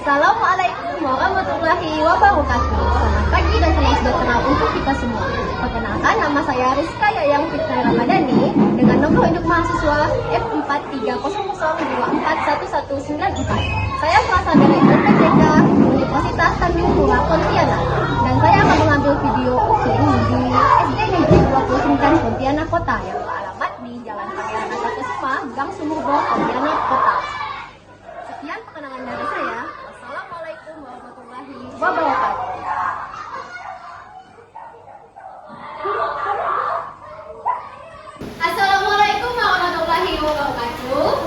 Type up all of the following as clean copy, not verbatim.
Assalamualaikum warahmatullahi wabarakatuh. Selamat pagi dan salam sejahtera untuk kita semua. Perkenalkan, nama saya Rizka Yayang Fitri Ramadhani dengan nomor induk mahasiswa F4300241194. Saya kelas dari LPTK Universitas Tanjung Pura Pontianak, dan saya akan mengambil video ukling di SD Negeri 29 Pontianak Kota yang beralamat di Jalan Pangeran Antastasima, Gang Sumurbo, Pontianak Kota. Sekian perkenalan dari saya. Wassalamualaikum warahmatullahi wabarakatuh. Assalamualaikum warahmatullahi wabarakatuh.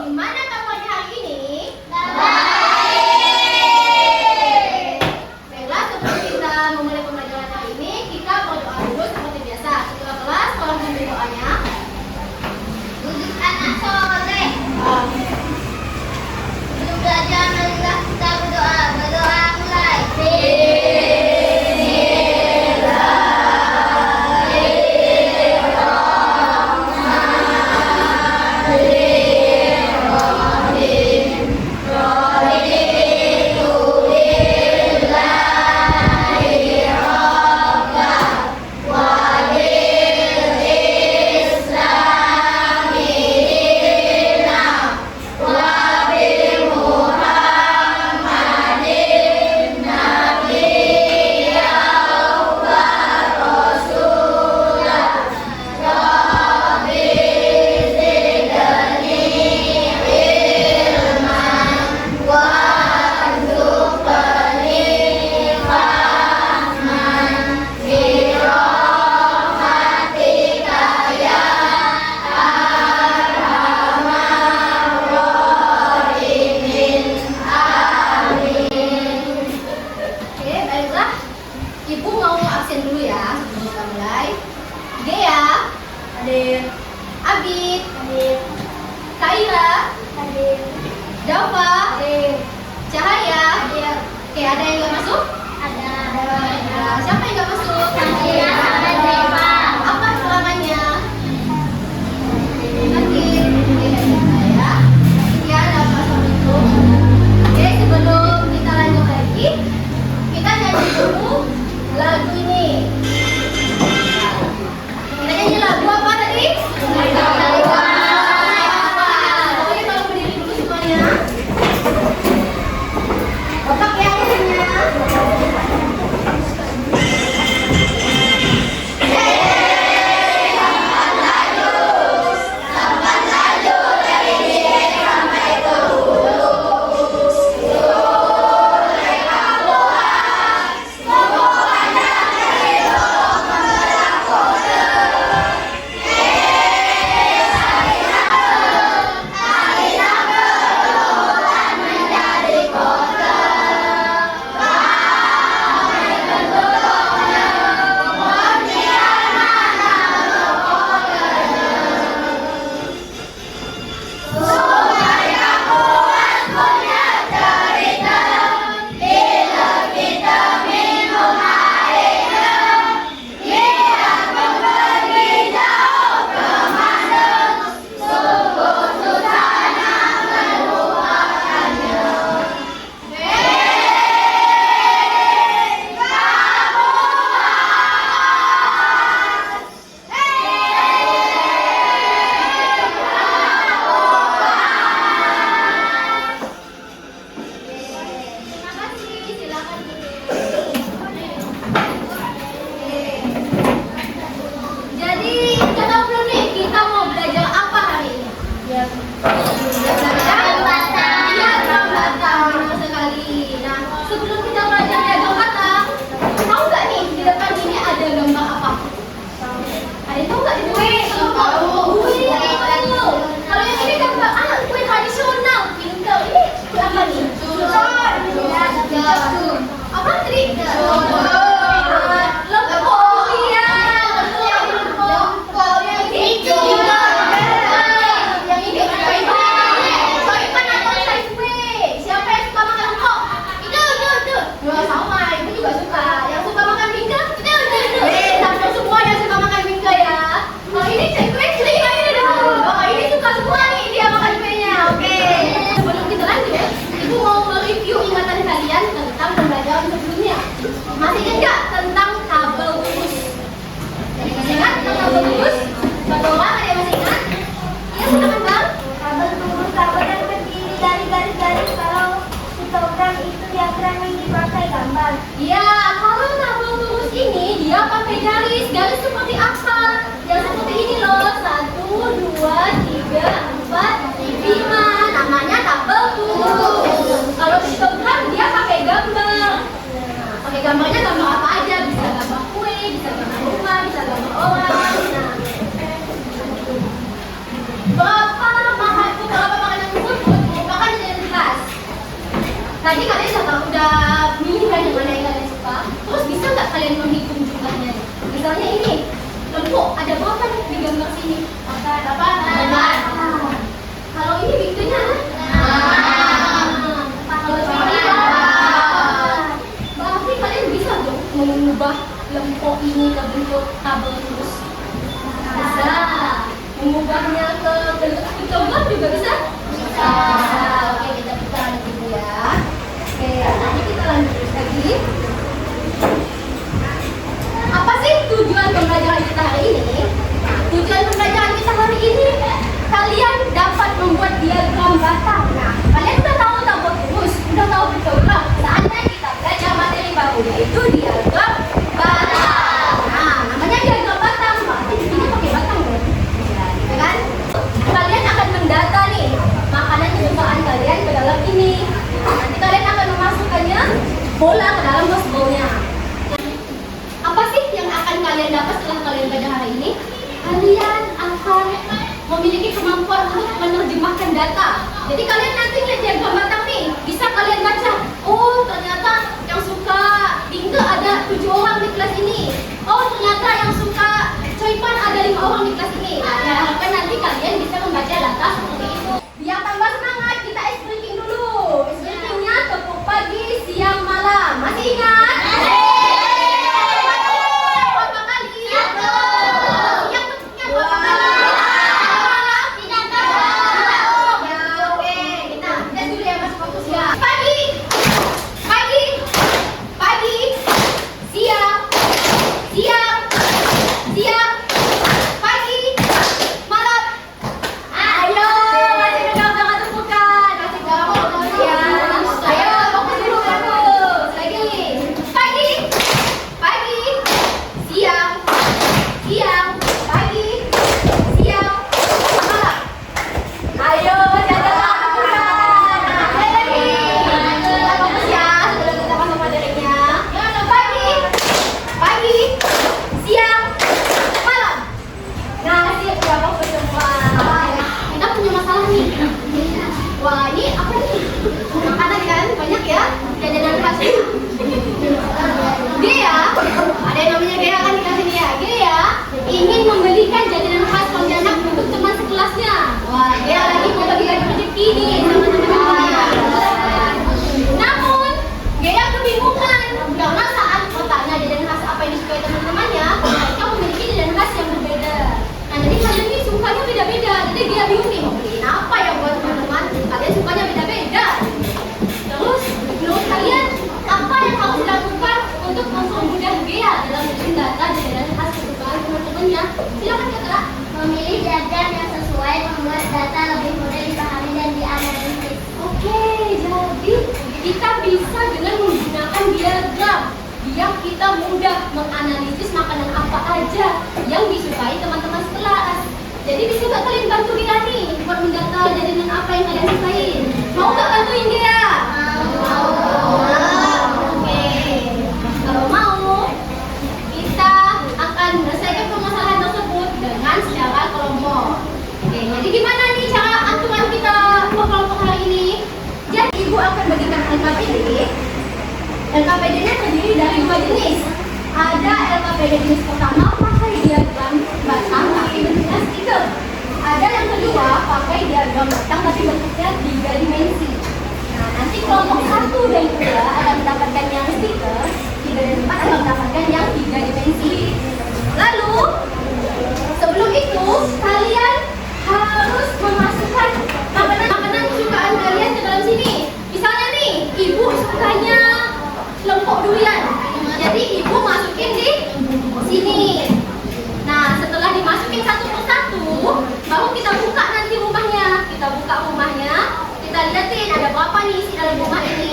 Gimana kabarnya hari ini? Baiklah, sebelum kita memulai pembelajaran hari ini, kita berdoa dulu seperti biasa. Ketua kelas, tolong pimpin doanya. Untuk anak soleh. Sebelum belajar, marilah kita berdoa. Berdoa mulai. Oke, baiklah. Ibu mau absen dulu ya sebelum kita mulai. Dea, Hadir. Abid, Hadir. Kaira, Hadir. Dava, Hadir. Cahaya. Hadir. Oke, ada yang nggak masuk? Ada. Nah, siapa yang nggak masuk? Saya sama Deva. Apa serangannya? Sakit. Oke, ya. Sekian apa sama itu. Oke, sebelum kita lanjut lagi, kita nyanyi dulu lagu ini. Kita nyanyi lagu apa tadi? Oke, kalau berdiri dulu semuanya. Otak ya akhirnya. Terima kasih, silakan Jadi, kita tahu belum nih kita mau belajar apa hari ini? Belajar kata. Iya, kata. Benar sekali. Nah, sebelum kita belajar jaga kata, tahu nggak nih di depan ini ada gambar apa? Ada tahu nggak di depan? Tahu. Kalau yang ini gambar kue tradisional, pintar. Ini kue apa nih? Apa tadi? Lempok. Iya, lempok. Yang hijau. Yang ini soipan atau kue. Siapa yang suka makan lempok? Itu. Dua sama, ibu juga suka. Yang suka makan bingka? Sampai semua yang suka makan bingka ya. Oh ini kue telinga ini dong. Oh ini suka semua nih dia makan kuenya. Oke. Sebelum kita lanjut, ibu mau mereview ingatan kalian tentang pembelajaran sebelumnya. Masih ingat nggak tentang tabel lurus? Masih ingat tentang tabel lurus? Satu orang ada yang masih ingat? Iya silakan bang. Tabel lurus tabel yang terdiri dari garis-garis. Kalau histogram itu diagram yang dipakai gambar. Iya, kalau tabel lurus ini dia pakai garis. Garis seperti apa? Yang seperti ini loh. 1, 2, 3, 4, 5. Namanya tabel lurus. Kalau histogram dia pakai gambar. Pakai gambarnya gambar apa aja? Bisa gambar kue, bisa gambar rumah, bisa gambar orang. Nah, berapa makanan tersebut merupakan jajanan kelas. Tadi kalian udah milih kan yang mana yang kalian suka. Terus bisa nggak kalian menghitung jumlahnya? Misalnya ini, lempuk ada berapa nih di gambar sini? Berapa? Kalau ini bingkainya? Kalau ini berarti kalian bisa dong mengubah lempuk ini ke bentuk tabel lurus. Bisa. Mengubahnya ke bentuk gambar juga bisa? Bisa. Oke, kita lanjut dulu ya. Oke, nanti kita lanjut lagi. Apa sih tujuan pembelajaran kita hari ini? Tujuan pembelajaran kita hari ini kalian dapat membuat diagram batang. Nah, kalian udah tahu tabel lurus, udah tahu histogram. Saatnya kita belajar materi baru yaitu diagram batang. Nah, namanya diagram batang. Berarti di sini pakai batang loh. Ya kan? Kalian akan mendata nih makanan kesukaan kalian ke dalam ini. Nanti kalian akan memasukkannya bola ke dalam box bowl-nya. Apa sih yang akan kalian dapat setelah kalian belajar hari ini? Kalian akan memiliki kemampuan untuk menerjemahkan data. Jadi kalian nanti lihat diagram batang nih, bisa kalian baca. Oh ternyata yang suka bingkai ada 7 orang di kelas ini. Oh ternyata yang suka coipan ada 5 orang di kelas ini. Nah, diharapkan nanti kalian bisa membaca data seperti itu. Biar tambah semangat, kita ice breaking dulu. Ice breakingnya tepuk pagi, siang, malam. Masih ingat? Berapa kali? Yang tepuknya berapa kali? Tidak tahu. Ya, oke. Kita tes dulu ya, Mas fokus ya. Pagi, pagi, pagi, siang, siang, siang, pagi, malam. Ayo, masih pegang tepukan, masih pegang fokus ya. Ayo, fokus dulu, fokus. Lagi, pagi, pagi, siang, siang, pagi, siang, malam. Ayo, jaga tepukan. Lagi, fokus ya. Sebelum kita masuk materinya. Pagi, pagi, siang, malam. Nah, siap ya fokus semua. Kita punya masalah nih. Wah, ini apa nih? Makanan kan banyak ya. Jajanan khas. Dia, ada yang namanya Gea kan di kelas ini ya. Gea ingin membelikan jajanan khas Pontianak untuk teman sekelasnya. Wah, Gea lagi mau bagi-bagi rezeki nih sama teman-temannya. Namun, Gea kebingungan karena saat bertanya jajanan khas apa yang disukai teman-temannya, mereka memiliki jajanan khas yang berbeda. Nah, jadi kalian ini sukanya beda-beda. Jadi Gea bingung nih, mau beliin apa ya buat teman-teman? Kalian sukanya beda-beda. Terus, menurut kalian apa yang harus dilakukan untuk mempermudah Gea dalam bikin data jajanan khas kesukaan teman-temannya? Silakan Kak. Memilih diagram yang sesuai membuat data lebih mudah dipahami dan dianalisis. Oke, jadi kita bisa dengan menggunakan diagram biar kita mudah menganalisis makanan apa aja yang disukai teman-teman sekelas. Jadi bisa nggak kalian bantu Gea nih buat mendata jajanan apa yang kalian sukain? Mau nggak bantuin Gea? Mau. Oke. Kalau mau, kita akan menyelesaikan permasalahan tersebut dengan secara kelompok. Oke, jadi gimana nih cara aturan kita kelompok hari ini? Jadi ibu akan bagikan LKPD. LKPD-nya terdiri dari 2 jenis. Ada LKPD jenis pertama pakai diagram batang tapi bentuknya stiker. Ada yang kedua pakai diagram batang tapi bentuknya 3 dimensi. Nah, nanti kelompok 1 dan 2 akan mendapatkan yang stiker. apa nih isi dalam rumah ini.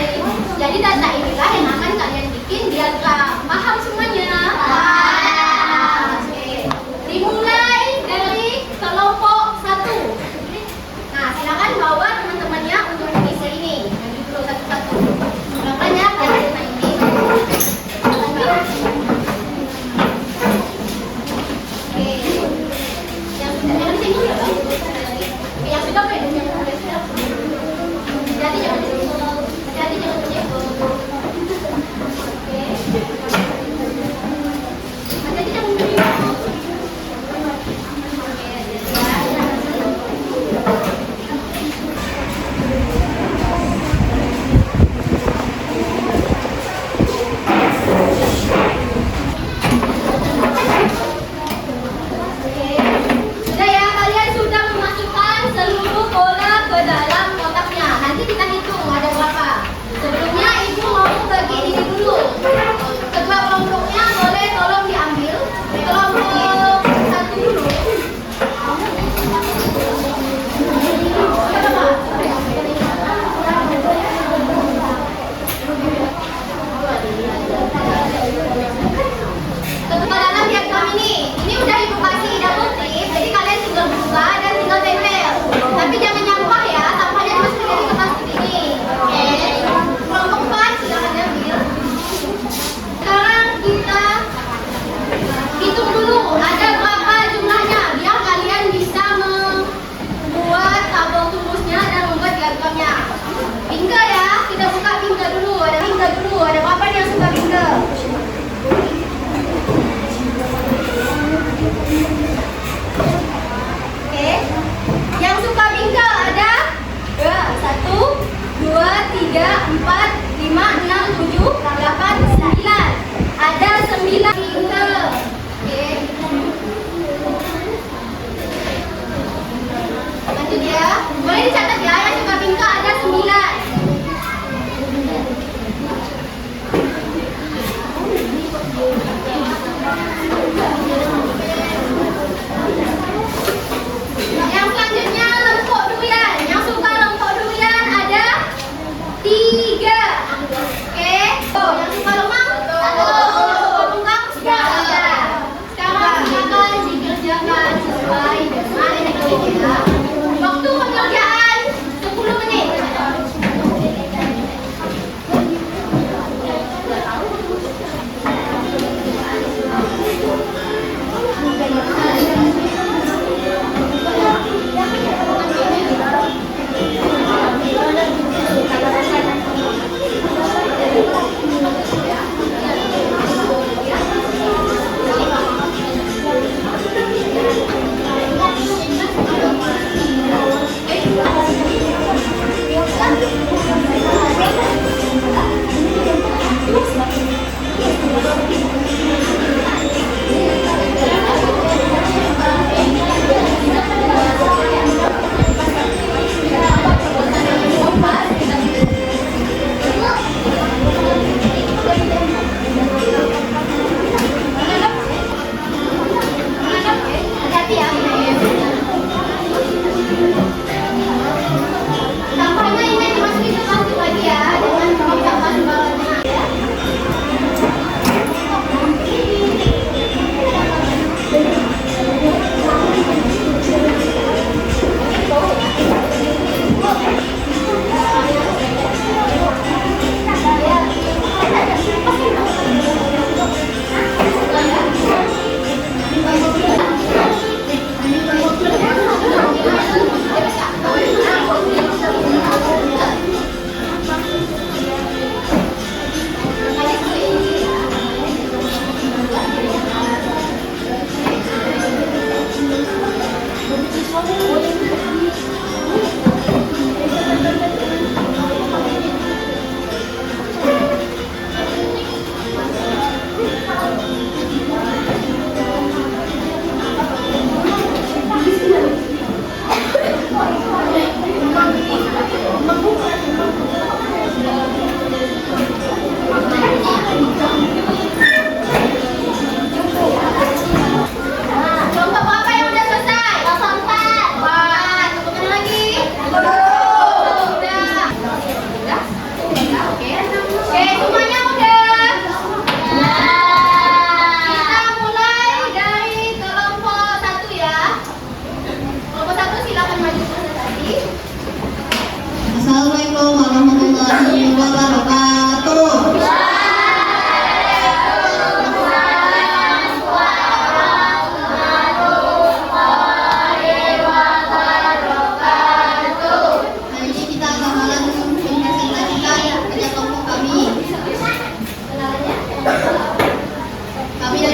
Jadi data inilah yang akan kalian bikin biar paham semuanya. Oke. Dimulai dari kelompok 1. Nah, silakan bawa teman-temannya untuk mengisi ini. Nanti dulu satu-satu. Makanya kalian ini. Oke. Yang di sini udah bagus. Yang sudah belum yang sudah. Jadi jangan. Oke.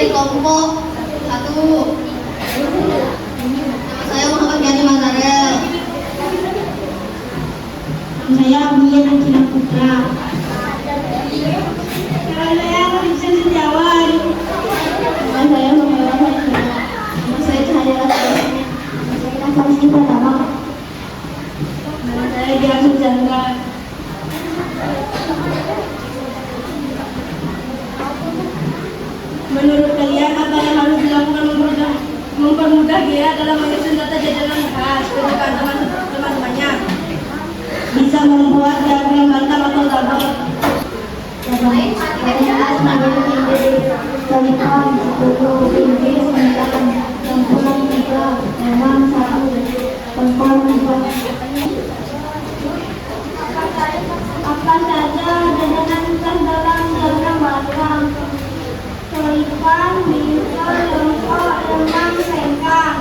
dari kelompok 1. Nama saya Muhammad Yani Mazarel. Saya Abian Akila Putra. Saya Richard Setiawan. Nama saya Muhammad Hikmah. Nama saya Cahaya Rasmi. Nama saya Fahmi Pratama. Nama saya Dian Chandra. Menurut kalian apa yang harus dilakukan mempermudah dia dalam menyusun data jajaran khas kebutuhan teman-temannya? Bisa membuat diagram bantam atau tabel. Apa saja jajanan khas dalam diagram bantam? Coipan, bintang, lengkok, lemang, sengkang.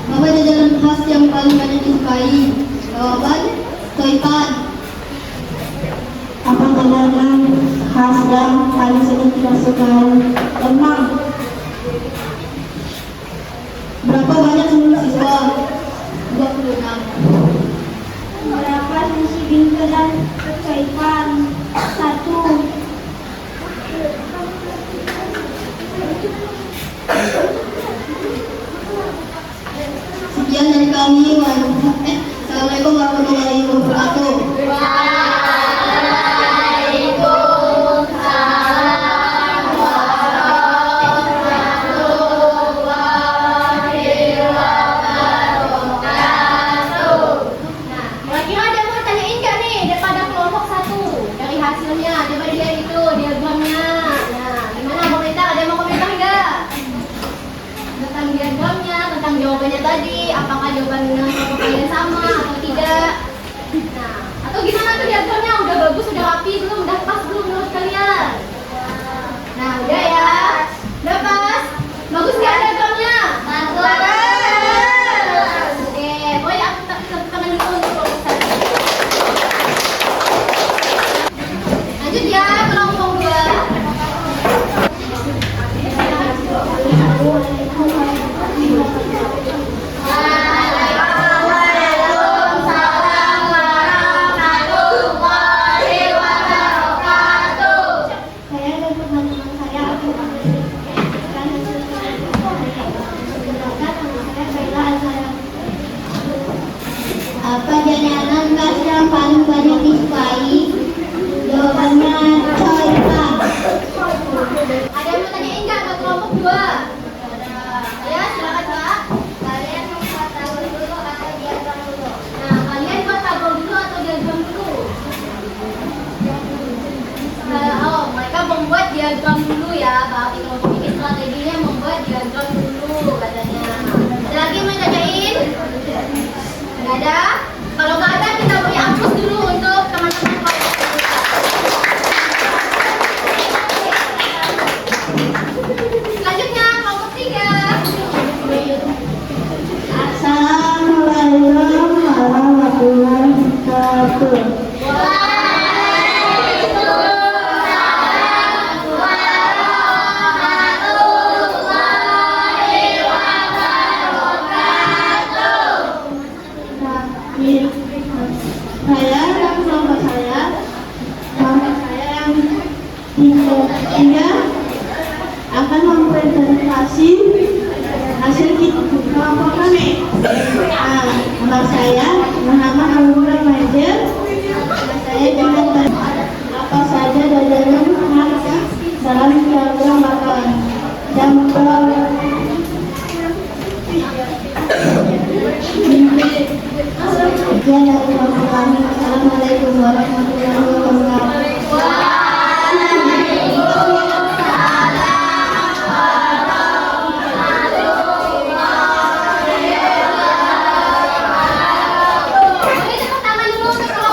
Apa jajanan khas yang paling banyak disukai? Jawaban, coipan. Apa jajanan khas yang paling sering tidak sukai? Lemang. Berapa banyak jumlah siswa? 26. Berapa sisi bintang dan coipan? 1. Sekian dari kami. Assalamualaikum warahmatullahi wabarakatuh. Kira-kira ada yang mau tanyain nggak nih daripada kelompok 1 dari hasilnya? Coba dilihat itu diagramnya. Nah, gimana komentar? Ada yang mau komentar nggak? Tentang diagramnya, tentang jawabannya tadi, apakah jawaban dengan kelompok kalian sama atau tidak? Nah, atau gimana tuh diagramnya? Udah bagus, udah rapi belum? Udah pas belum menurut kalian? Nah, udah ya. Udah pas? Bagus nggak diagramnya? Bagus. Oke, pokoknya aku tepuk tangan dulu untuk kelompok 1. Lanjut ya, kelompok 2. Saya dan teman-teman saya akan memberikan hasil kelompok saya. Perkenalkan, nama saya Bella Azhara. Apa jajanan khas yang paling banyak disukai? Jawabannya coipan. Ada yang mau tanyain nggak buat kelompok 2? Ya, silakan Kak. Kalian membuat tabel dulu atau diagram dulu? Nah, kalian buat tabel dulu atau diagram dulu? Mereka membuat diagram dulu ya. Berarti kelompok ini strateginya membuat diagram dulu katanya. Ada lagi yang mau tanyain? Nggak ada? Kalau nggak ada, kita beri hapus dulu untuk teman-teman kelompok 2. Selanjutnya kelompok 3. Assalamualaikum warahmatullahi wabarakatuh. Saya dan kelompok saya yang tiga akan mempresentasi hasil kelompok kami. Nama saya Muhammad Abdullah Majid. Saya dengan apa saja jajanan khas dalam diagram makan dan sekian dari kelompok kami. Assalamualaikum warahmatullahi wabarakatuh. Boleh tepuk tangan dulu untuk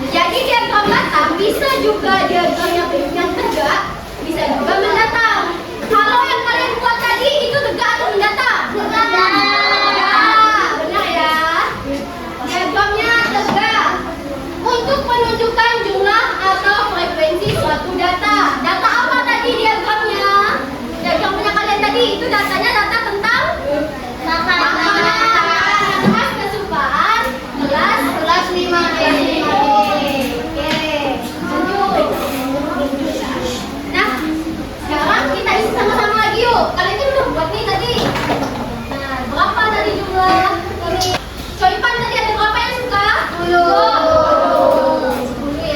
Jadi diagram datang bisa juga diagram yang tegak, bisa juga mendatang. Kalau yang kalian buat tadi itu tegak atau mendatang? Tegak. Benar ya. Diagramnya tegak. Untuk menunjukkan jumlah atau frekuensi suatu data. Data apa tadi diagramnya? Diagramnya kalian tadi itu datanya data tentang makanan. Kelas kesukaan, kelas 5D. Oke, lanjut. Nah, sekarang kita isi sama-sama lagi yuk. Kalian kan udah buat nih tadi. Nah, berapa tadi jumlah ini? Coipan tadi ada berapa yang suka? 10. 10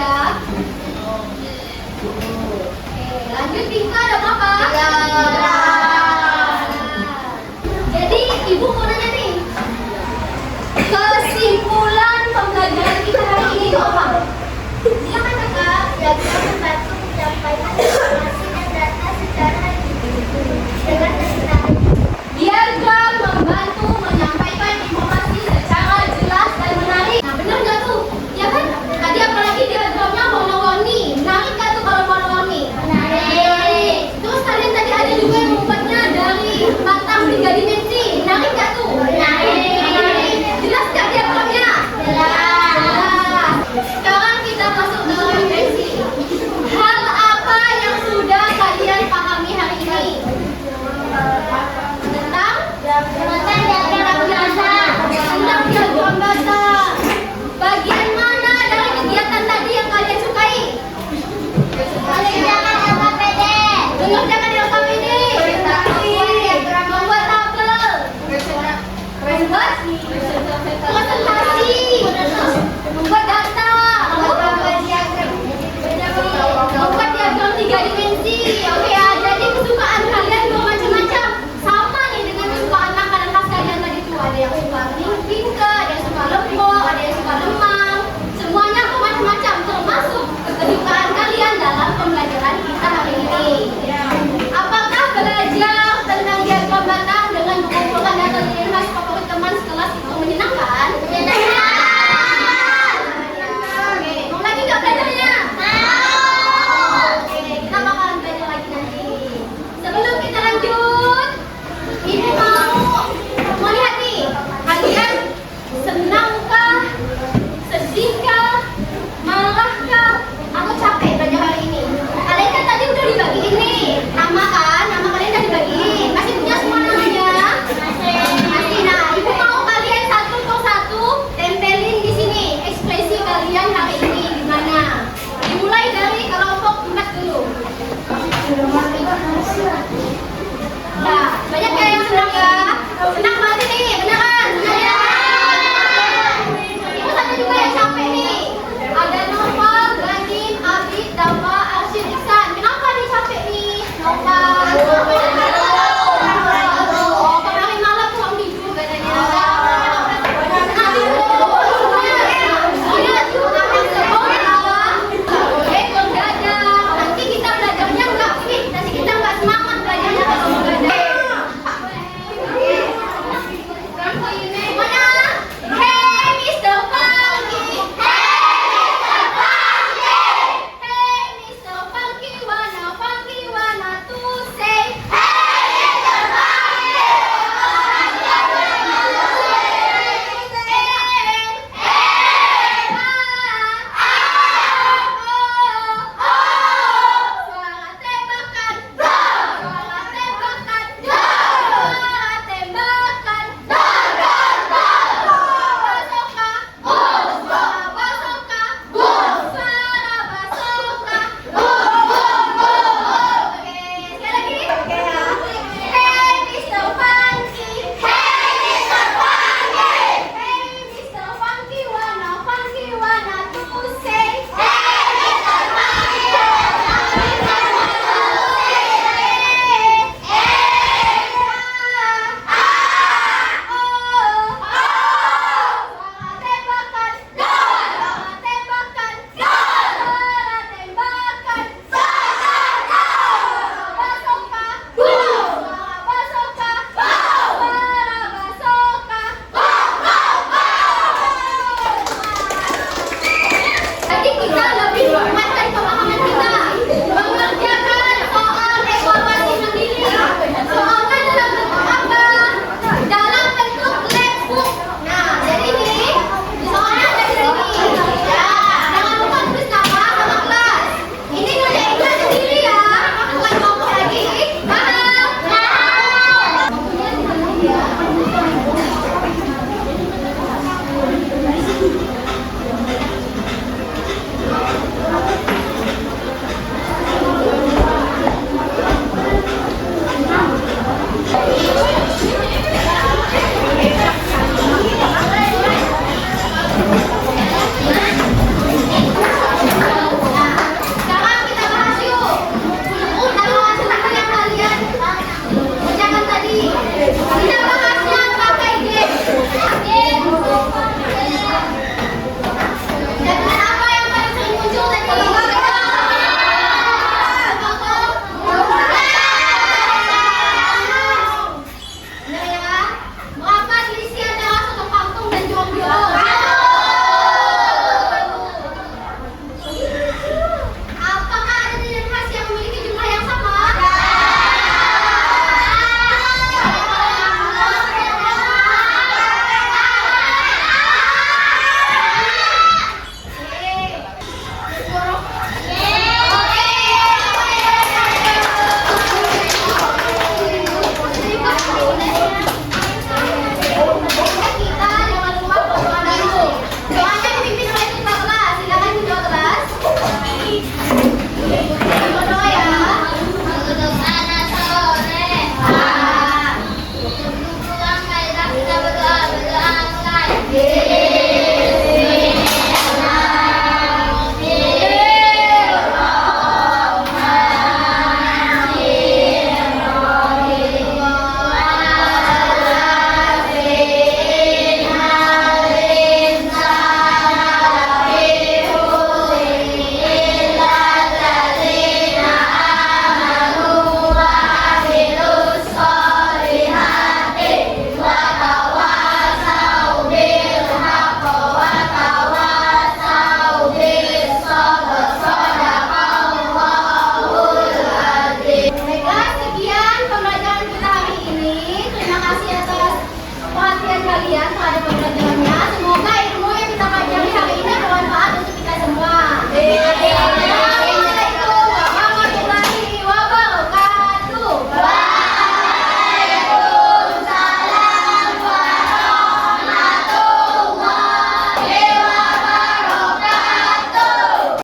perhatian kalian terhadap pembelajarannya. Semoga ilmu yang kita pelajari hari ini bermanfaat untuk kita semua.